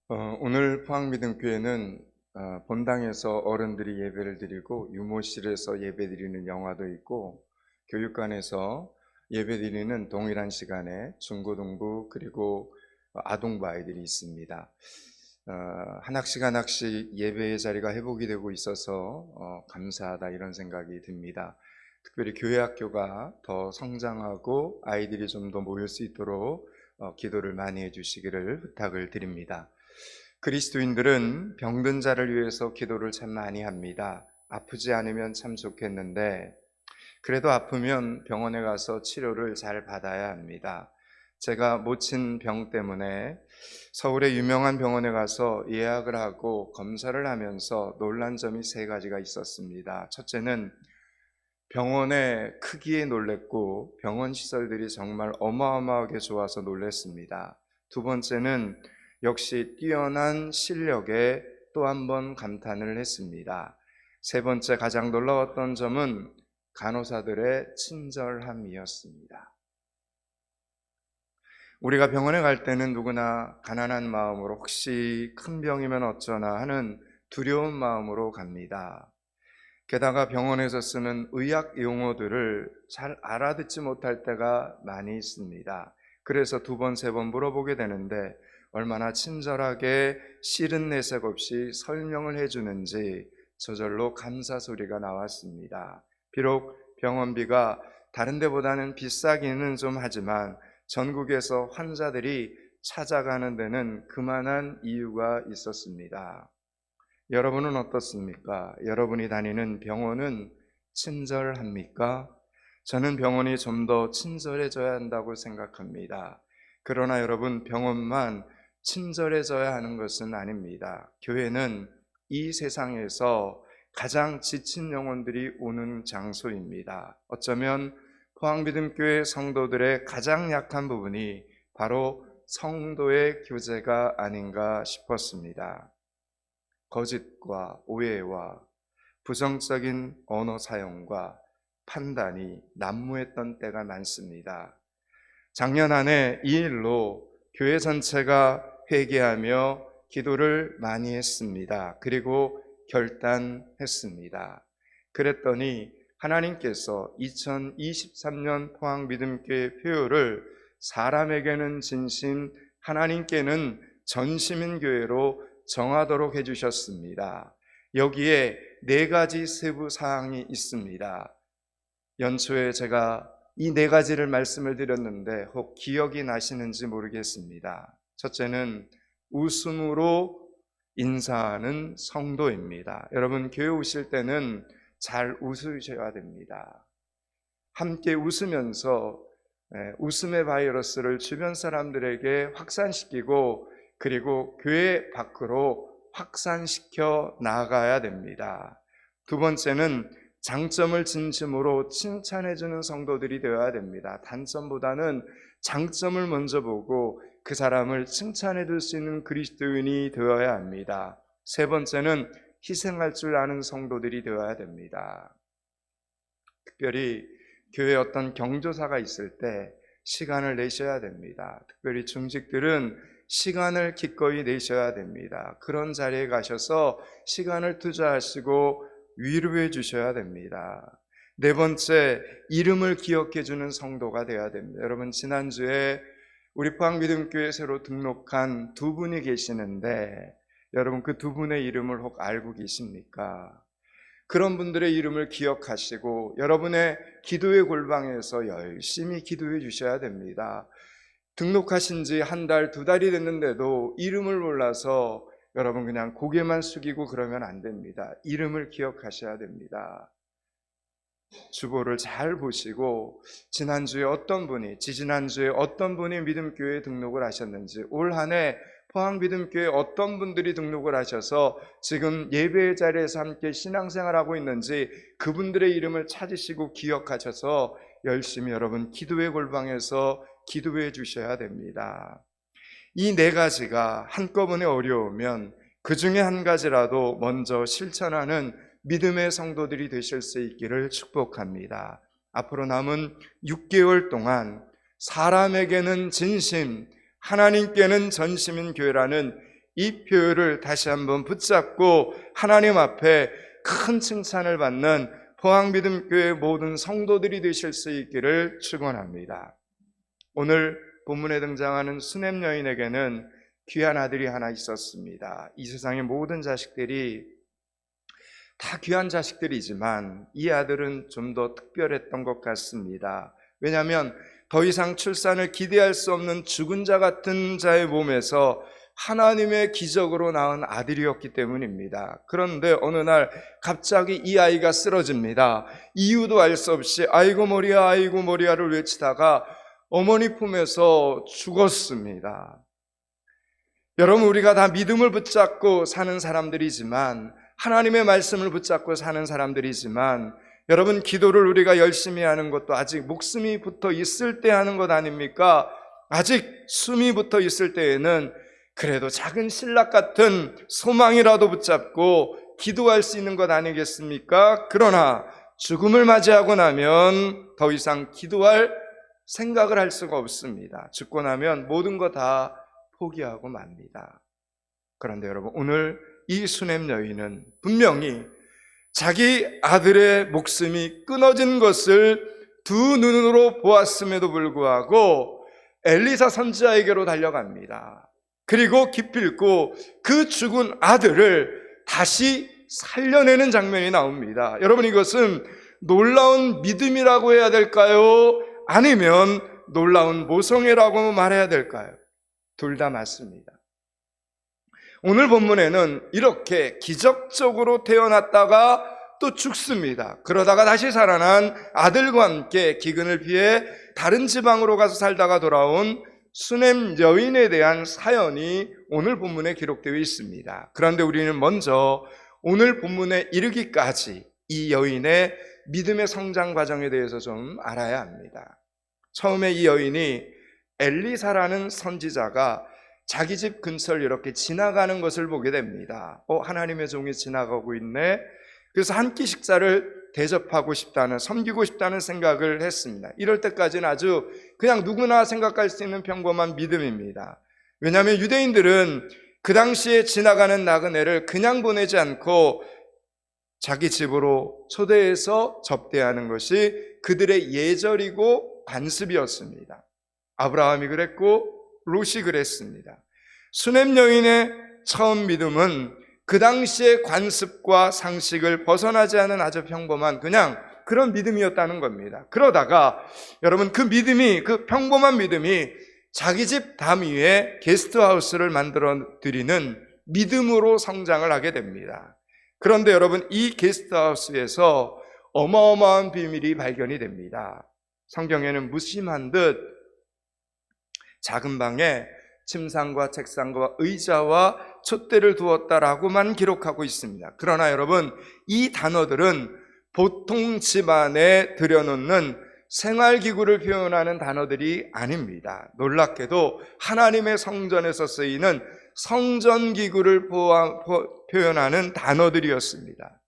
오늘 포항미등교회는 본당에서 어른들이 예배를 드리고 유모실에서 예배 드리는 영화도 있고 교육관에서 예배 드리는 동일한 시간에 중고등부 그리고 아동부 아이들이 있습니다. 한 학씩 한 학씩 예배의 자리가 회복이 되고 있어서 감사하다 이런 생각이 듭니다. 특별히 교회 학교가 더 성장하고 아이들이 좀 더 모일 수 있도록 기도를 많이 해주시기를 부탁을 드립니다. 그리스도인들은 병든 자를 위해서 기도를 참 많이 합니다. 아프지 않으면 참 좋겠는데 그래도 아프면 병원에 가서 치료를 잘 받아야 합니다. 제가 모친 병 때문에 서울의 유명한 병원에 가서 예약을 하고 검사를 하면서 놀란 점이 세 가지가 있었습니다. 첫째는 병원의 크기에 놀랬고 병원 시설들이 정말 어마어마하게 좋아서 놀랐습니다. 두 번째는 역시 뛰어난 실력에 또 한 번 감탄을 했습니다. 세 번째 가장 놀라웠던 점은 간호사들의 친절함이었습니다. 우리가 병원에 갈 때는 누구나 가난한 마음으로 혹시 큰 병이면 어쩌나 하는 두려운 마음으로 갑니다. 게다가 병원에서 쓰는 의학 용어들을 잘 알아듣지 못할 때가 많이 있습니다. 그래서 두 번, 세 번 물어보게 되는데 얼마나 친절하게 싫은 내색 없이 설명을 해주는지 저절로 감사 소리가 나왔습니다. 비록 병원비가 다른 데보다는 비싸기는 좀 하지만 전국에서 환자들이 찾아가는 데는 그만한 이유가 있었습니다. 여러분은 어떻습니까? 여러분이 다니는 병원은 친절합니까? 저는 병원이 좀 더 친절해져야 한다고 생각합니다. 그러나 여러분, 병원만 친절해져야 하는 것은 아닙니다. 교회는 이 세상에서 가장 지친 영혼들이 오는 장소입니다. 어쩌면 포항미등교회 성도들의 가장 약한 부분이 바로 성도의 교제가 아닌가 싶었습니다. 거짓과 오해와 부정적인 언어 사용과 판단이 난무했던 때가 많습니다. 작년 한 해 이 일로 교회 전체가 회개하며 기도를 많이 했습니다. 그리고 결단했습니다. 그랬더니 하나님께서 2023년 포항미등교회 표요를 사람에게는 진심, 하나님께는 전심인 교회로 정하도록 해주셨습니다. 여기에 네 가지 세부 사항이 있습니다. 연초에 제가 이 네 가지를 말씀을 드렸는데 혹 기억이 나시는지 모르겠습니다. 첫째는 웃음으로 인사하는 성도입니다. 여러분, 교회 오실 때는 잘 웃으셔야 됩니다. 함께 웃으면서 웃음의 바이러스를 주변 사람들에게 확산시키고 그리고 교회 밖으로 확산시켜 나가야 됩니다. 두 번째는 장점을 진심으로 칭찬해주는 성도들이 되어야 됩니다. 단점보다는 장점을 먼저 보고 그 사람을 칭찬해줄 수 있는 그리스도인이 되어야 합니다. 세 번째는 희생할 줄 아는 성도들이 되어야 됩니다. 특별히 교회에 어떤 경조사가 있을 때 시간을 내셔야 됩니다. 특별히 중직들은 시간을 기꺼이 내셔야 됩니다. 그런 자리에 가셔서 시간을 투자하시고 위로해 주셔야 됩니다. 네 번째, 이름을 기억해 주는 성도가 되어야 됩니다. 여러분, 지난주에 우리 포항미등교회 새로 등록한 두 분이 계시는데 여러분, 그 두 분의 이름을 혹 알고 계십니까? 그런 분들의 이름을 기억하시고 여러분의 기도의 골방에서 열심히 기도해 주셔야 됩니다. 등록하신 지 한 달, 두 달이 됐는데도 이름을 몰라서 여러분 그냥 고개만 숙이고 그러면 안 됩니다. 이름을 기억하셔야 됩니다. 주보를 잘 보시고 지난주에 어떤 분이, 지지난주에 어떤 분이 믿음교회에 등록을 하셨는지, 올 한 해 포항미등교회에 어떤 분들이 등록을 하셔서 지금 예배의 자리에서 함께 신앙생활하고 있는지 그분들의 이름을 찾으시고 기억하셔서 열심히 여러분 기도의 골방에서 기도해 주셔야 됩니다. 이 네 가지가 한꺼번에 어려우면 그 중에 한 가지라도 먼저 실천하는 믿음의 성도들이 되실 수 있기를 축복합니다. 앞으로 남은 6개월 동안 사람에게는 진심, 하나님께는 전심인 교회라는 이 표현을 다시 한번 붙잡고 하나님 앞에 큰 칭찬을 받는 포항믿음교회 모든 성도들이 되실 수 있기를 축원합니다. 오늘 본문에 등장하는 수넴 여인에게는 귀한 아들이 하나 있었습니다. 이 세상의 모든 자식들이 다 귀한 자식들이지만 이 아들은 좀 더 특별했던 것 같습니다. 왜냐하면 더 이상 출산을 기대할 수 없는 죽은 자 같은 자의 몸에서 하나님의 기적으로 낳은 아들이었기 때문입니다. 그런데 어느 날 갑자기 이 아이가 쓰러집니다. 이유도 알 수 없이 아이고 머리야를 외치다가 어머니 품에서 죽었습니다. 여러분, 우리가 다 믿음을 붙잡고 사는 사람들이지만, 하나님의 말씀을 붙잡고 사는 사람들이지만, 여러분, 기도를 우리가 열심히 하는 것도 아직 목숨이 붙어 있을 때 하는 것 아닙니까? 아직 숨이 붙어 있을 때에는 그래도 작은 신락 같은 소망이라도 붙잡고 기도할 수 있는 것 아니겠습니까? 그러나 죽음을 맞이하고 나면 더 이상 기도할 생각을 할 수가 없습니다. 죽고 나면 모든 거 다 포기하고 맙니다. 그런데 여러분, 오늘 이 수넴 여인은 분명히 자기 아들의 목숨이 끊어진 것을 두 눈으로 보았음에도 불구하고 엘리사 선지자에게로 달려갑니다. 그리고 기필코 그 죽은 아들을 다시 살려내는 장면이 나옵니다. 여러분, 이것은 놀라운 믿음이라고 해야 될까요? 아니면 놀라운 모성애라고 말해야 될까요? 둘 다 맞습니다. 오늘 본문에는 이렇게 기적적으로 태어났다가 또 죽습니다. 그러다가 다시 살아난 아들과 함께 기근을 피해 다른 지방으로 가서 살다가 돌아온 수넴 여인에 대한 사연이 오늘 본문에 기록되어 있습니다. 그런데 우리는 먼저 오늘 본문에 이르기까지 이 여인의 믿음의 성장 과정에 대해서 좀 알아야 합니다. 처음에 이 여인이 엘리사라는 선지자가 자기 집 근처를 이렇게 지나가는 것을 보게 됩니다. 하나님의 종이 지나가고 있네. 그래서 한 끼 식사를 대접하고 싶다는, 섬기고 싶다는 생각을 했습니다. 이럴 때까지는 아주 그냥 누구나 생각할 수 있는 평범한 믿음입니다. 왜냐하면 유대인들은 그 당시에 지나가는 나그네를 그냥 보내지 않고 자기 집으로 초대해서 접대하는 것이 그들의 예절이고 관습이었습니다. 아브라함이 그랬고 롯이 그랬습니다. 수넴 여인의 처음 믿음은 그 당시의 관습과 상식을 벗어나지 않은 아주 평범한 그냥 그런 믿음이었다는 겁니다. 그러다가 여러분, 그 믿음이, 그 평범한 믿음이 자기 집 담 위에 게스트하우스를 만들어 드리는 믿음으로 성장을 하게 됩니다. 그런데 여러분, 이 게스트하우스에서 어마어마한 비밀이 발견이 됩니다. 성경에는 무심한 듯 작은 방에 침상과 책상과 의자와 촛대를 두었다라고만 기록하고 있습니다. 그러나 여러분, 이 단어들은 보통 집안에 들여놓는 생활기구를 표현하는 단어들이 아닙니다. 놀랍게도 하나님의 성전에서 쓰이는 성전기구를 표현하는 단어들이었습니다.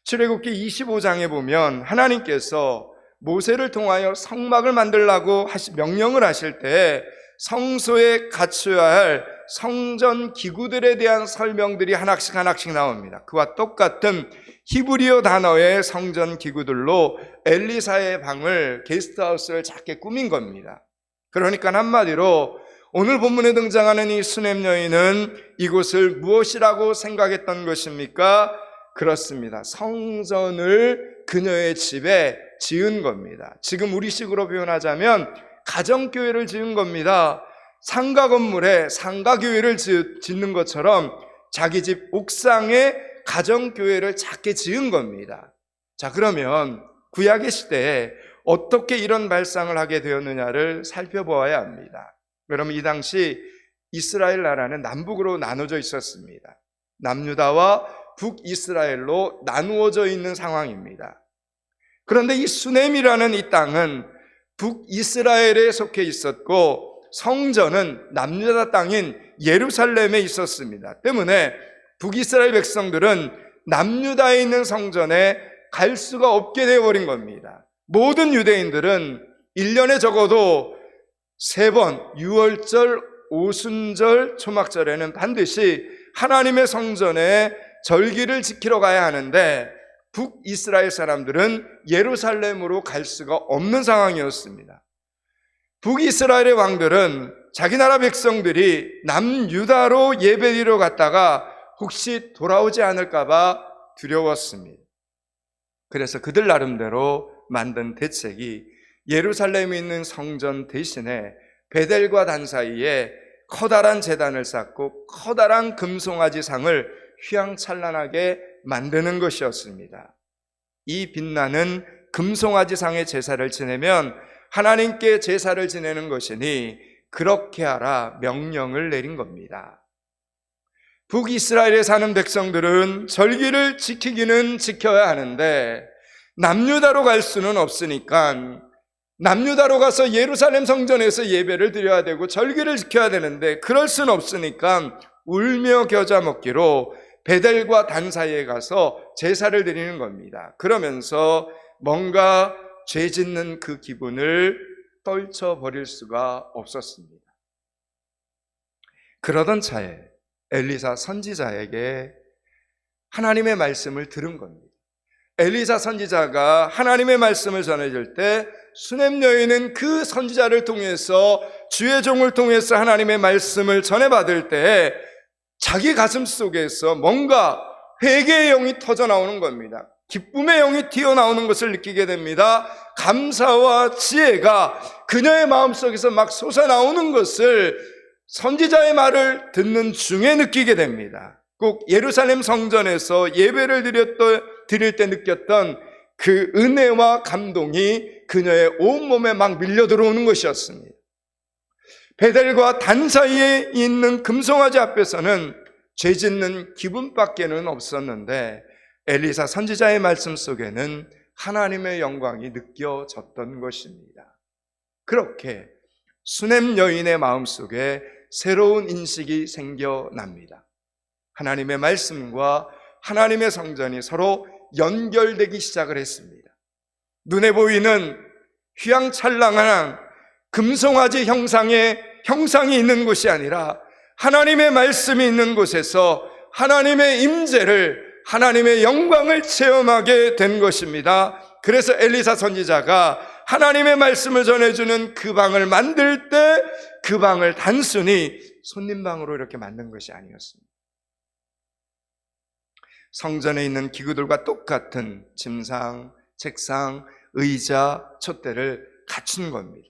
출애굽기 25장에 보면 하나님께서 모세를 통하여 성막을 만들라고 명령을 하실 때 성소에 갖춰야 할 성전 기구들에 대한 설명들이 하나씩 나옵니다. 그와 똑같은 히브리어 단어의 성전 기구들로 엘리사의 방을, 게스트하우스를 작게 꾸민 겁니다. 그러니까 한마디로 오늘 본문에 등장하는 이 수넴 여인은 이곳을 무엇이라고 생각했던 것입니까? 그렇습니다. 성전을 그녀의 집에 지은 겁니다. 지금 우리식으로 표현하자면 가정교회를 지은 겁니다. 상가 건물에 상가교회를 짓는 것처럼 자기 집 옥상에 가정교회를 작게 지은 겁니다. 자, 그러면 구약의 시대에 어떻게 이런 발상을 하게 되었느냐를 살펴보아야 합니다. 그러면 이 당시 이스라엘 나라는 남북으로 나눠져 있었습니다. 남유다와 북이스라엘로 나누어져 있는 상황입니다. 그런데 이 수넴이라는 이 땅은 북이스라엘에 속해 있었고 성전은 남유다 땅인 예루살렘에 있었습니다. 때문에 북이스라엘 백성들은 남유다에 있는 성전에 갈 수가 없게 되어버린 겁니다. 모든 유대인들은 1년에 적어도 3번, 유월절, 오순절, 초막절에는 반드시 하나님의 성전에 절기를 지키러 가야 하는데 북이스라엘 사람들은 예루살렘으로 갈 수가 없는 상황이었습니다. 북이스라엘의 왕들은 자기 나라 백성들이 남유다로 예배드리러 갔다가 혹시 돌아오지 않을까 봐 두려웠습니다. 그래서 그들 나름대로 만든 대책이 예루살렘에 있는 성전 대신에 베델과 단 사이에 커다란 제단을 쌓고 커다란 금송아지 상을 휘황찬란하게 만드는 것이었습니다. 이 빛나는 금송아지 상의 제사를 지내면 하나님께 제사를 지내는 것이니 그렇게 하라 명령을 내린 겁니다. 북이스라엘에 사는 백성들은 절기를 지키기는 지켜야 하는데 남유다로 갈 수는 없으니까 남유다로 가서 예루살렘 성전에서 예배를 드려야 되고 절기를 지켜야 되는데 그럴 수는 없으니까 울며 겨자 먹기로 베델과 단 사이에 가서 제사를 드리는 겁니다. 그러면서 뭔가 죄 짓는 그 기분을 떨쳐버릴 수가 없었습니다. 그러던 차에 엘리사 선지자에게 하나님의 말씀을 들은 겁니다. 엘리사 선지자가 하나님의 말씀을 전해줄 때 수넴 여인은 그 선지자를 통해서 주의 종을 통해서 하나님의 말씀을 전해받을 때 자기 가슴 속에서 뭔가 회개의 영이 터져 나오는 겁니다. 기쁨의 영이 튀어나오는 것을 느끼게 됩니다. 감사와 지혜가 그녀의 마음속에서 막 솟아나오는 것을 선지자의 말을 듣는 중에 느끼게 됩니다. 꼭 예루살렘 성전에서 예배를 드릴 때 느꼈던 그 은혜와 감동이 그녀의 온몸에 막 밀려 들어오는 것이었습니다. 베델과 단 사이에 있는 금송아지 앞에서는 죄 짓는 기분밖에는 없었는데 엘리사 선지자의 말씀 속에는 하나님의 영광이 느껴졌던 것입니다. 그렇게 수넴 여인의 마음속에 새로운 인식이 생겨납니다. 하나님의 말씀과 하나님의 성전이 서로 연결되기 시작을 했습니다. 눈에 보이는 휘황찬란한 금송아지 형상이 있는 곳이 아니라 하나님의 말씀이 있는 곳에서 하나님의 임재를, 하나님의 영광을 체험하게 된 것입니다. 그래서 엘리사 선지자가 하나님의 말씀을 전해주는 그 방을 만들 때 그 방을 단순히 손님방으로 이렇게 만든 것이 아니었습니다. 성전에 있는 기구들과 똑같은 침상, 책상, 의자, 촛대를 갖춘 겁니다.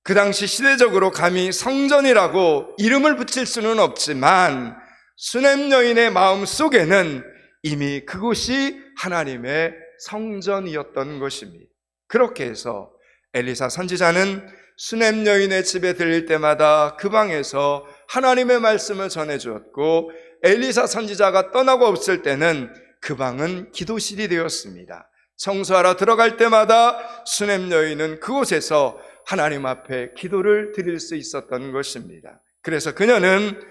그 당시 시대적으로 감히 성전이라고 이름을 붙일 수는 없지만 수넴 여인의 마음 속에는 이미 그곳이 하나님의 성전이었던 것입니다. 그렇게 해서 엘리사 선지자는 수넴 여인의 집에 들릴 때마다 그 방에서 하나님의 말씀을 전해주었고 엘리사 선지자가 떠나고 없을 때는 그 방은 기도실이 되었습니다. 청소하러 들어갈 때마다 수넴 여인은 그곳에서 하나님 앞에 기도를 드릴 수 있었던 것입니다. 그래서 그녀는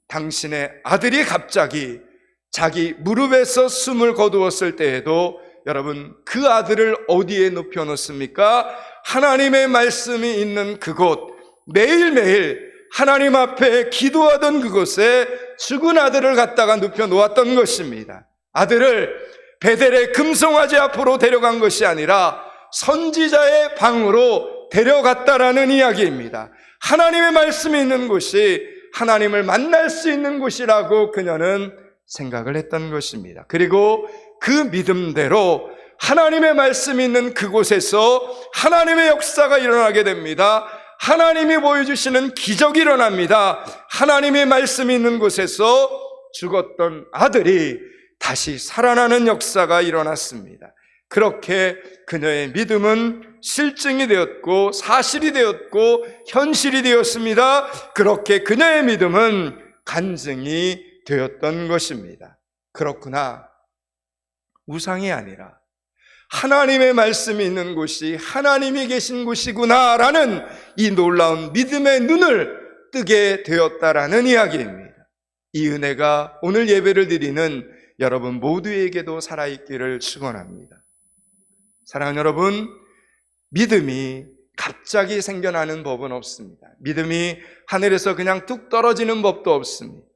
당신의 아들이 갑자기 자기 무릎에서 숨을 거두었을 때에도 여러분 그 아들을 어디에 눕혀놓습니까? 하나님의 말씀이 있는 그곳, 매일매일 하나님 앞에 기도하던 그곳에 죽은 아들을 갖다가 눕혀놓았던 것입니다. 아들을 베델의 금송아지 앞으로 데려간 것이 아니라 선지자의 방으로 데려갔다라는 이야기입니다. 하나님의 말씀이 있는 곳이 하나님을 만날 수 있는 곳이라고 그녀는 생각을 했던 것입니다. 그리고 그 믿음대로 하나님의 말씀이 있는 그곳에서 하나님의 역사가 일어나게 됩니다. 하나님이 보여주시는 기적이 일어납니다. 하나님의 말씀이 있는 곳에서 죽었던 아들이 다시 살아나는 역사가 일어났습니다. 그렇게 그녀의 믿음은 실증이 되었고 사실이 되었고 현실이 되었습니다. 그렇게 그녀의 믿음은 간증이 되었던 것입니다. 그렇구나. 우상이 아니라 하나님의 말씀이 있는 곳이 하나님이 계신 곳이구나라는 이 놀라운 믿음의 눈을 뜨게 되었다라는 이야기입니다. 이 은혜가 오늘 예배를 드리는 여러분 모두에게도 살아있기를 축원합니다. 사랑하는 여러분, 믿음이 갑자기 생겨나는 법은 없습니다. 믿음이 하늘에서 그냥 뚝 떨어지는 법도 없습니다.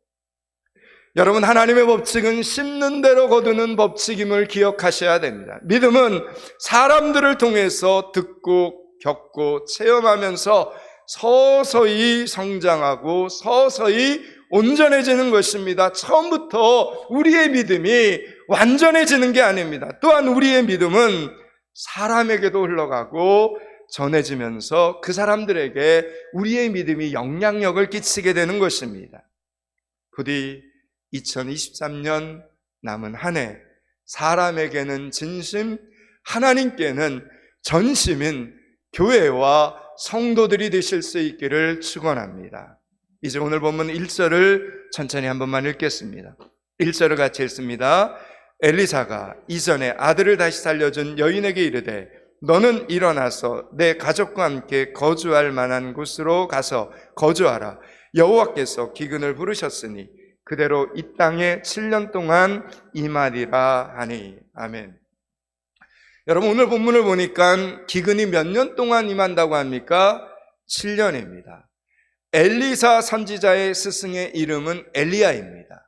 여러분, 하나님의 법칙은 심는 대로 거두는 법칙임을 기억하셔야 됩니다. 믿음은 사람들을 통해서 듣고 겪고 체험하면서 서서히 성장하고 서서히 온전해지는 것입니다. 처음부터 우리의 믿음이 완전해지는 게 아닙니다. 또한 우리의 믿음은 사람에게도 흘러가고 전해지면서 그 사람들에게 우리의 믿음이 영향력을 끼치게 되는 것입니다. 부디 2023년 남은 한 해 사람에게는 진심, 하나님께는 전심인 교회와 성도들이 되실 수 있기를 축원합니다. 이제 오늘 본문 1절을 천천히 한 번만 읽겠습니다. 1절을 같이 읽습니다. 엘리사가 이전에 아들을 다시 살려준 여인에게 이르되 너는 일어나서 내 가족과 함께 거주할 만한 곳으로 가서 거주하라. 여호와께서 기근을 부르셨으니 그대로 이 땅에 7년 동안 임하리라 하니. 아멘. 여러분, 오늘 본문을 보니까 기근이 몇 년 동안 임한다고 합니까? 7년입니다. 엘리사 선지자의 스승의 이름은 엘리야입니다.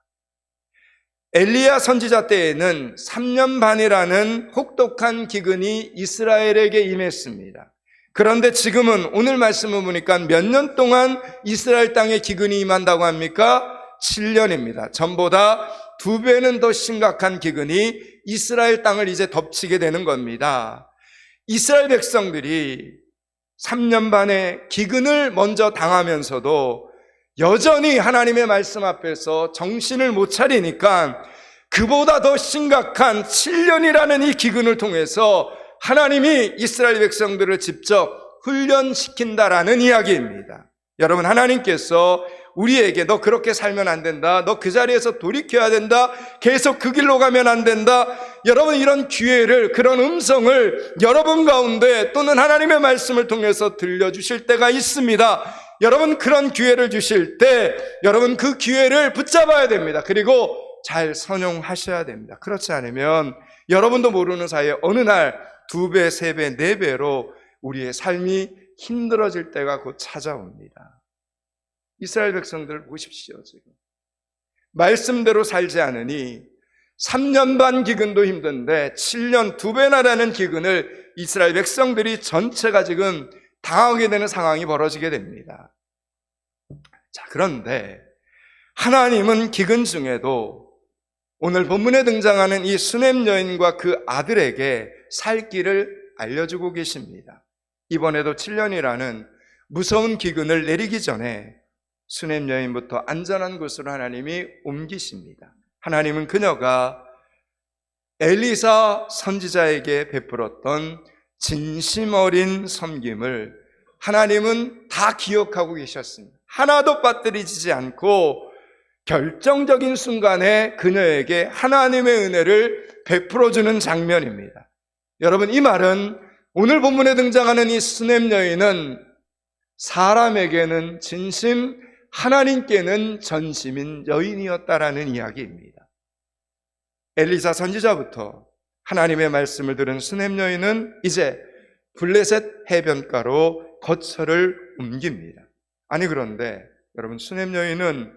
엘리야 선지자 때에는 3년 반이라는 혹독한 기근이 이스라엘에게 임했습니다. 그런데 지금은 오늘 말씀을 보니까 몇 년 동안 이스라엘 땅에 기근이 임한다고 합니까? 7년입니다. 전보다 2배는 더 심각한 기근이 이스라엘 땅을 이제 덮치게 되는 겁니다. 이스라엘 백성들이 3년 반의 기근을 먼저 당하면서도 여전히 하나님의 말씀 앞에서 정신을 못 차리니까 그보다 더 심각한 7년이라는 이 기근을 통해서 하나님이 이스라엘 백성들을 직접 훈련시킨다라는 이야기입니다. 여러분, 하나님께서 우리에게 너 그렇게 살면 안 된다, 너 그 자리에서 돌이켜야 된다, 계속 그 길로 가면 안 된다, 여러분 이런 기회를, 그런 음성을 여러분 가운데 또는 하나님의 말씀을 통해서 들려주실 때가 있습니다. 여러분, 그런 기회를 주실 때 여러분 그 기회를 붙잡아야 됩니다. 그리고 잘 선용하셔야 됩니다. 그렇지 않으면 여러분도 모르는 사이에 어느 날 2배, 3배, 4배로 우리의 삶이 힘들어질 때가 곧 찾아옵니다. 이스라엘 백성들 보십시오. 지금 말씀대로 살지 않으니 3년 반 기근도 힘든데 7년 2배나 되는 기근을 이스라엘 백성들이 전체가 지금 당하게 되는 상황이 벌어지게 됩니다. 자, 그런데 하나님은 기근 중에도 오늘 본문에 등장하는 이 수넴 여인과 그 아들에게 살 길을 알려주고 계십니다. 이번에도 7년이라는 무서운 기근을 내리기 전에 수넴 여인부터 안전한 곳으로 하나님이 옮기십니다. 하나님은 그녀가 엘리사 선지자에게 베풀었던 진심 어린 섬김을 하나님은 다 기억하고 계셨습니다. 하나도 빠뜨리지 않고 결정적인 순간에 그녀에게 하나님의 은혜를 베풀어주는 장면입니다. 여러분, 이 말은 오늘 본문에 등장하는 이 수넴 여인은 사람에게는 진심, 하나님께는 전심인 여인이었다라는 이야기입니다. 엘리사 선지자부터 하나님의 말씀을 들은 수넴 여인은 이제 블레셋 해변가로 거처를 옮깁니다. 아니, 그런데 여러분, 수넴 여인은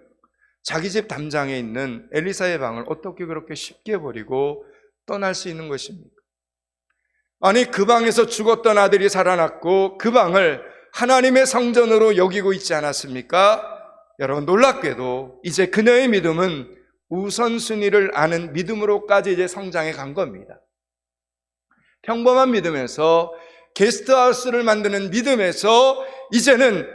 자기 집 담장에 있는 엘리사의 방을 어떻게 그렇게 쉽게 버리고 떠날 수 있는 것입니까? 아니, 그 방에서 죽었던 아들이 살아났고 그 방을 하나님의 성전으로 여기고 있지 않았습니까? 여러분, 놀랍게도 이제 그녀의 믿음은 우선순위를 아는 믿음으로까지 이제 성장해 간 겁니다. 평범한 믿음에서, 게스트하우스를 만드는 믿음에서 이제는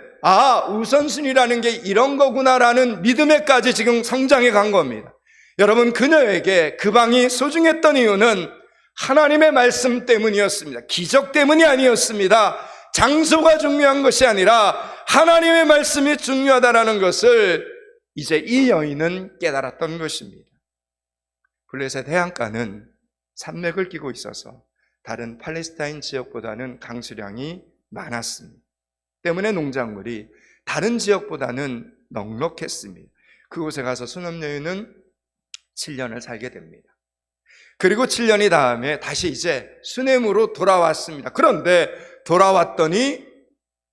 우선순위라는 게 이런 거구나라는 믿음에까지 지금 성장해 간 겁니다. 여러분, 그녀에게 그 방이 소중했던 이유는 하나님의 말씀 때문이었습니다. 기적 때문이 아니었습니다. 장소가 중요한 것이 아니라 하나님의 말씀이 중요하다는 것을 이제 이 여인은 깨달았던 것입니다. 블레셋 해안가는 산맥을 끼고 있어서 다른 팔레스타인 지역보다는 강수량이 많았습니다. 때문에 농작물이 다른 지역보다는 넉넉했습니다. 그곳에 가서 수넴 여인은 7년을 살게 됩니다. 그리고 7년이 다음에 다시 이제 수넴으로 돌아왔습니다. 그런데 돌아왔더니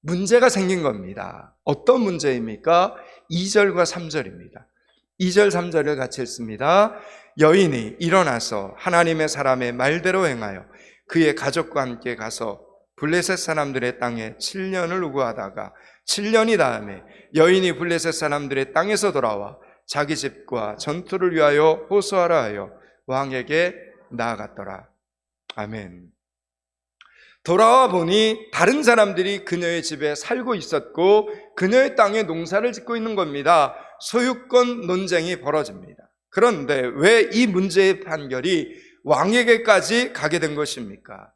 문제가 생긴 겁니다. 어떤 문제입니까? 2절과 3절입니다. 2절 3절을 같이 읽습니다. 여인이 일어나서 하나님의 사람의 말대로 행하여 그의 가족과 함께 가서 블레셋 사람들의 땅에 7년을 우거하다가 7년이 다음에 여인이 블레셋 사람들의 땅에서 돌아와 자기 집과 전투를 위하여 호소하라 하여 왕에게 나아갔더라. 아멘. 돌아와 보니 다른 사람들이 그녀의 집에 살고 있었고 그녀의 땅에 농사를 짓고 있는 겁니다. 소유권 논쟁이 벌어집니다. 그런데 왜 이 문제의 판결이 왕에게까지 가게 된 것입니까?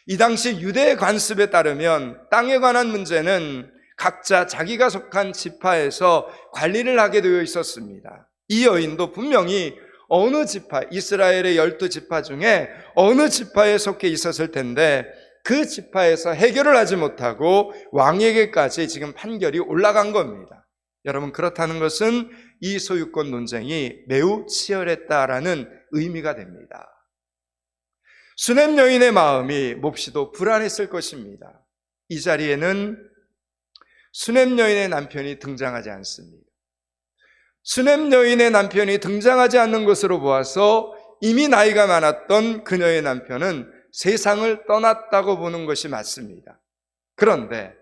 이 당시 유대의 관습에 따르면 땅에 관한 문제는 각자 자기가 속한 지파에서 관리를 하게 되어 있었습니다. 이 여인도 분명히 어느 지파, 이스라엘의 12지파 중에 어느 지파에 속해 있었을 텐데 그 지파에서 해결을 하지 못하고 왕에게까지 지금 판결이 올라간 겁니다. 여러분, 그렇다는 것은 이 소유권 논쟁이 매우 치열했다라는 의미가 됩니다. 수넴 여인의 마음이 몹시도 불안했을 것입니다. 이 자리에는 수넴 여인의 남편이 등장하지 않습니다. 수넴 여인의 남편이 등장하지 않는 것으로 보아서 이미 나이가 많았던 그녀의 남편은 세상을 떠났다고 보는 것이 맞습니다. 그런데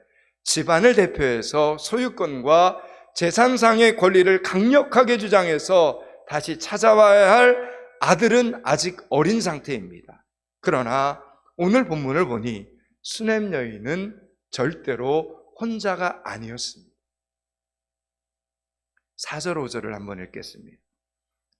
집안을 대표해서 소유권과 재산상의 권리를 강력하게 주장해서 다시 찾아와야 할 아들은 아직 어린 상태입니다. 그러나 오늘 본문을 보니 수넴 여인은 절대로 혼자가 아니었습니다. 4절 5절을 한번 읽겠습니다.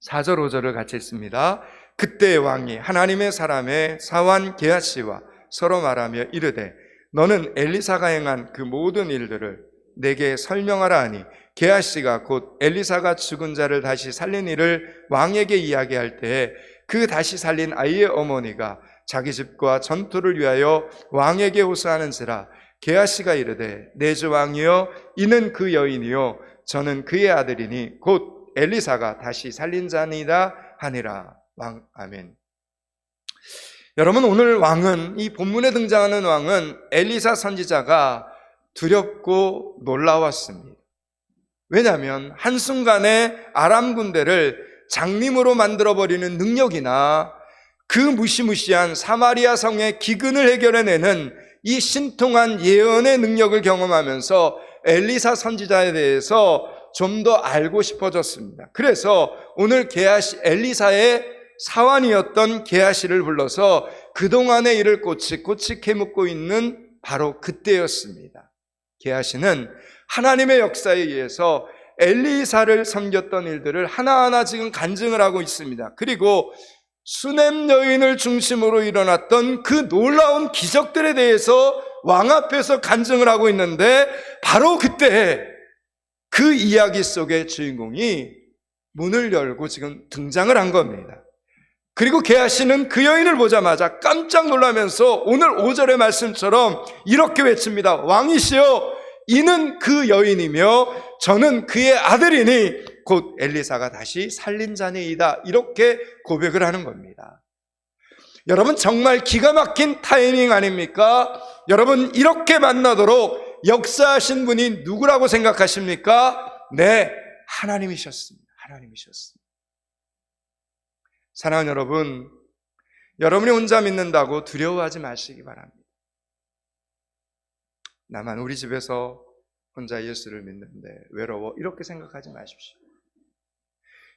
4절 5절을 같이 읽습니다. 그때 왕이 하나님의 사람의 사환 게하시와 서로 말하며 이르되 너는 엘리사가 행한 그 모든 일들을 내게 설명하라 하니 게하시가 곧 엘리사가 죽은 자를 다시 살린 일을 왕에게 이야기할 때에 그 다시 살린 아이의 어머니가 자기 집과 전투를 위하여 왕에게 호소하는지라 게하시가 이르되 내 주 왕이여 이는 그 여인이요 저는 그의 아들이니 곧 엘리사가 다시 살린 자니이다 하니라. 왕 아멘. 여러분, 오늘 왕은, 이 본문에 등장하는 왕은 엘리사 선지자가 두렵고 놀라웠습니다. 왜냐하면 한순간에 아람 군대를 장림으로 만들어버리는 능력이나 그 무시무시한 사마리아 성의 기근을 해결해내는 이 신통한 예언의 능력을 경험하면서 엘리사 선지자에 대해서 좀 더 알고 싶어졌습니다. 그래서 오늘 게하시, 엘리사의 사환이었던 게하시를 불러서 그동안의 일을 꼬치꼬치 캐묻고 있는 바로 그때였습니다. 게하시는 하나님의 역사에 의해서 엘리사를 섬겼던 일들을 하나하나 지금 간증을 하고 있습니다. 그리고 수넴 여인을 중심으로 일어났던 그 놀라운 기적들에 대해서 왕 앞에서 간증을 하고 있는데 바로 그때 그 이야기 속의 주인공이 문을 열고 지금 등장을 한 겁니다. 그리고 게하시는 그 여인을 보자마자 깜짝 놀라면서 오늘 5절의 말씀처럼 이렇게 외칩니다. 왕이시여 이는 그 여인이며 저는 그의 아들이니 곧 엘리사가 다시 살린 자니이다. 이렇게 고백을 하는 겁니다. 여러분, 정말 기가 막힌 타이밍 아닙니까? 여러분, 이렇게 만나도록 역사하신 분이 누구라고 생각하십니까? 네, 하나님이셨습니다. 하나님이셨습니다. 사랑하는 여러분, 여러분이 혼자 믿는다고 두려워하지 마시기 바랍니다. 나만 우리 집에서 혼자 예수를 믿는데 외로워, 이렇게 생각하지 마십시오.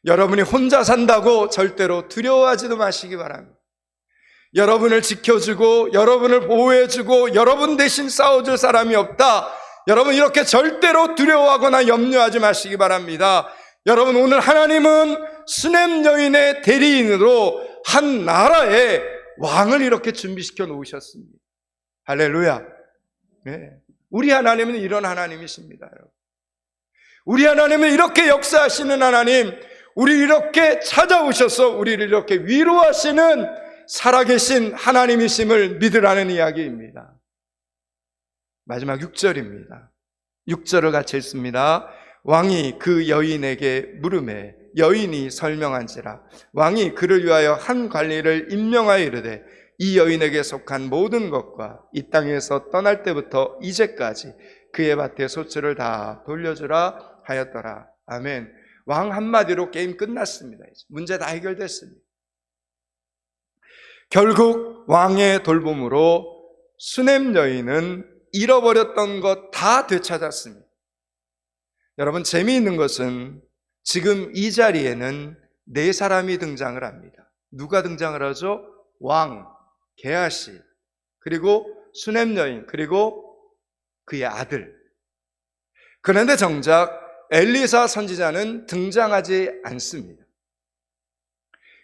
여러분이 혼자 산다고 절대로 두려워하지도 마시기 바랍니다. 여러분을 지켜주고 여러분을 보호해주고 여러분 대신 싸워줄 사람이 없다, 여러분 이렇게 절대로 두려워하거나 염려하지 마시기 바랍니다. 여러분, 오늘 하나님은 수넴 여인의 대리인으로 한 나라의 왕을 이렇게 준비시켜 놓으셨습니다. 할렐루야. 네. 우리 하나님은 이런 하나님이십니다. 여러분. 우리 하나님은 이렇게 역사하시는 하나님, 우리 이렇게 찾아오셔서 우리를 이렇게 위로하시는 살아계신 하나님이심을 믿으라는 이야기입니다. 마지막 6절입니다. 6절을 같이 읽습니다. 왕이 그 여인에게 물으매 여인이 설명한지라 왕이 그를 위하여 한 관리를 임명하여 이르되 이 여인에게 속한 모든 것과 이 땅에서 떠날 때부터 이제까지 그의 밭에 소출을 다 돌려주라 하였더라. 아멘. 왕 한마디로 게임 끝났습니다. 문제 다 해결됐습니다. 결국 왕의 돌봄으로 수넴 여인은 잃어버렸던 것 다 되찾았습니다. 여러분, 재미있는 것은 지금 이 자리에는 네 사람이 등장을 합니다. 누가 등장을 하죠? 왕, 게하시, 그리고 수넴 여인, 그리고 그의 아들. 그런데 정작 엘리사 선지자는 등장하지 않습니다.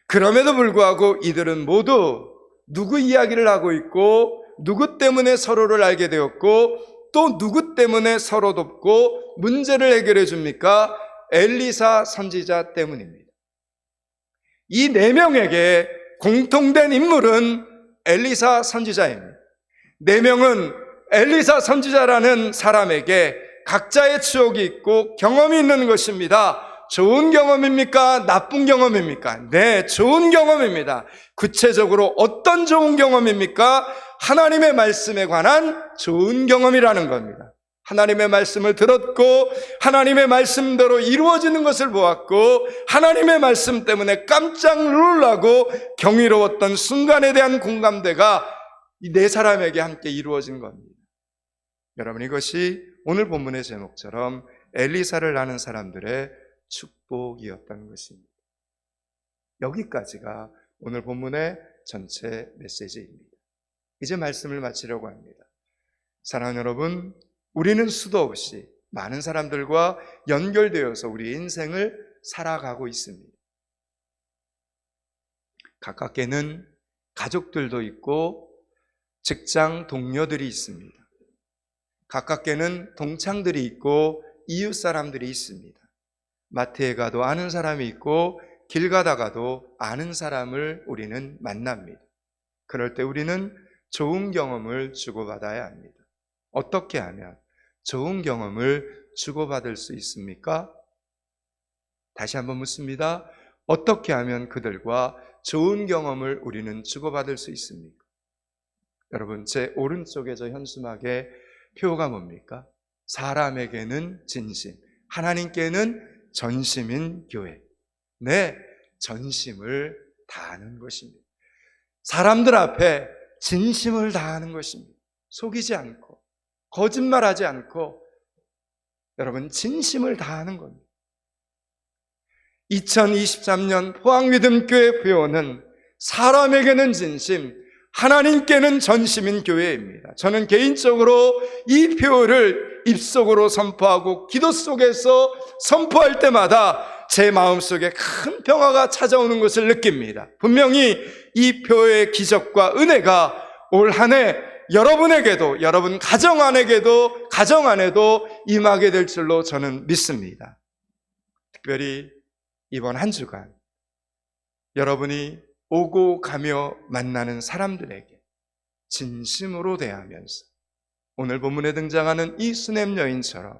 그럼에도 불구하고 이들은 모두 누구 이야기를 하고 있고, 누구 때문에 서로를 알게 되었고, 또 누구 때문에 서로 돕고 문제를 해결해 줍니까? 엘리사 선지자 때문입니다. 이 네 명에게 공통된 인물은 엘리사 선지자입니다. 네 명은 엘리사 선지자라는 사람에게 각자의 추억이 있고 경험이 있는 것입니다. 좋은 경험입니까? 나쁜 경험입니까? 네, 좋은 경험입니다. 구체적으로 어떤 좋은 경험입니까? 하나님의 말씀에 관한 좋은 경험이라는 겁니다. 하나님의 말씀을 들었고 하나님의 말씀대로 이루어지는 것을 보았고 하나님의 말씀 때문에 깜짝 놀라고 경이로웠던 순간에 대한 공감대가 이 네 사람에게 함께 이루어진 겁니다. 여러분, 이것이 오늘 본문의 제목처럼 엘리사를 아는 사람들의 축복이었다는 것입니다. 여기까지가 오늘 본문의 전체 메시지입니다. 이제 말씀을 마치려고 합니다. 사랑하는 여러분, 우리는 수도 없이 많은 사람들과 연결되어서 우리 인생을 살아가고 있습니다. 가깝게는 가족들도 있고 직장 동료들이 있습니다. 가깝게는 동창들이 있고 이웃 사람들이 있습니다. 마트에 가도 아는 사람이 있고 길 가다가도 아는 사람을 우리는 만납니다. 그럴 때 우리는 좋은 경험을 주고받아야 합니다. 어떻게 하면 좋은 경험을 주고받을 수 있습니까? 다시 한번 묻습니다. 어떻게 하면 그들과 좋은 경험을 우리는 주고받을 수 있습니까? 여러분, 제 오른쪽에 저 현수막의 표가 뭡니까? 사람에게는 진심, 하나님께는 전심인 교회. 네, 전심을 다하는 것입니다. 사람들 앞에 진심을 다하는 것입니다. 속이지 않고 거짓말하지 않고 여러분, 진심을 다하는 겁니다. 2023년 포항믿음교회 표어는 사람에게는 진심, 하나님께는 전심인 교회입니다. 저는 개인적으로 이 표어를 입속으로 선포하고 기도 속에서 선포할 때마다 제 마음속에 큰 평화가 찾아오는 것을 느낍니다. 분명히 이 표어의 기적과 은혜가 올 한 해 여러분에게도, 여러분 가정 안에도 임하게 될 줄로 저는 믿습니다. 특별히 이번 한 주간 여러분이 오고 가며 만나는 사람들에게 진심으로 대하면서 오늘 본문에 등장하는 이 수넴 여인처럼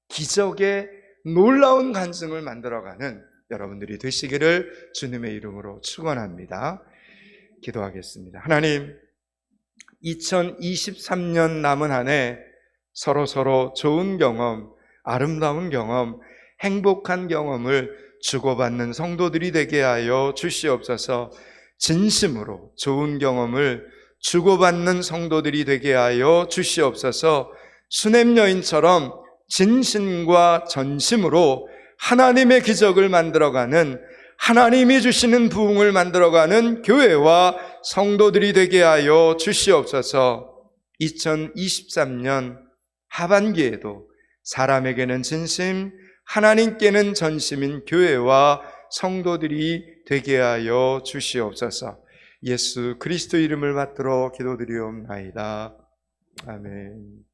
기적의 놀라운 간증을 만들어가는 여러분들이 되시기를 주님의 이름으로 축원합니다. 기도하겠습니다. 하나님, 2023년 남은 한 해 서로 좋은 경험, 아름다운 경험, 행복한 경험을 주고받는 성도들이 되게 하여 주시옵소서. 진심으로 좋은 경험을 주고받는 성도들이 되게 하여 주시옵소서. 수넴 여인처럼 진심과 전심으로 하나님의 기적을 만들어가는, 하나님이 주시는 부흥을 만들어가는 교회와 성도들이 되게 하여 주시옵소서. 2023년 하반기에도 사람에게는 진심, 하나님께는 전심인 교회와 성도들이 되게 하여 주시옵소서. 예수 그리스도 이름을 받들어 기도드리옵나이다. 아멘.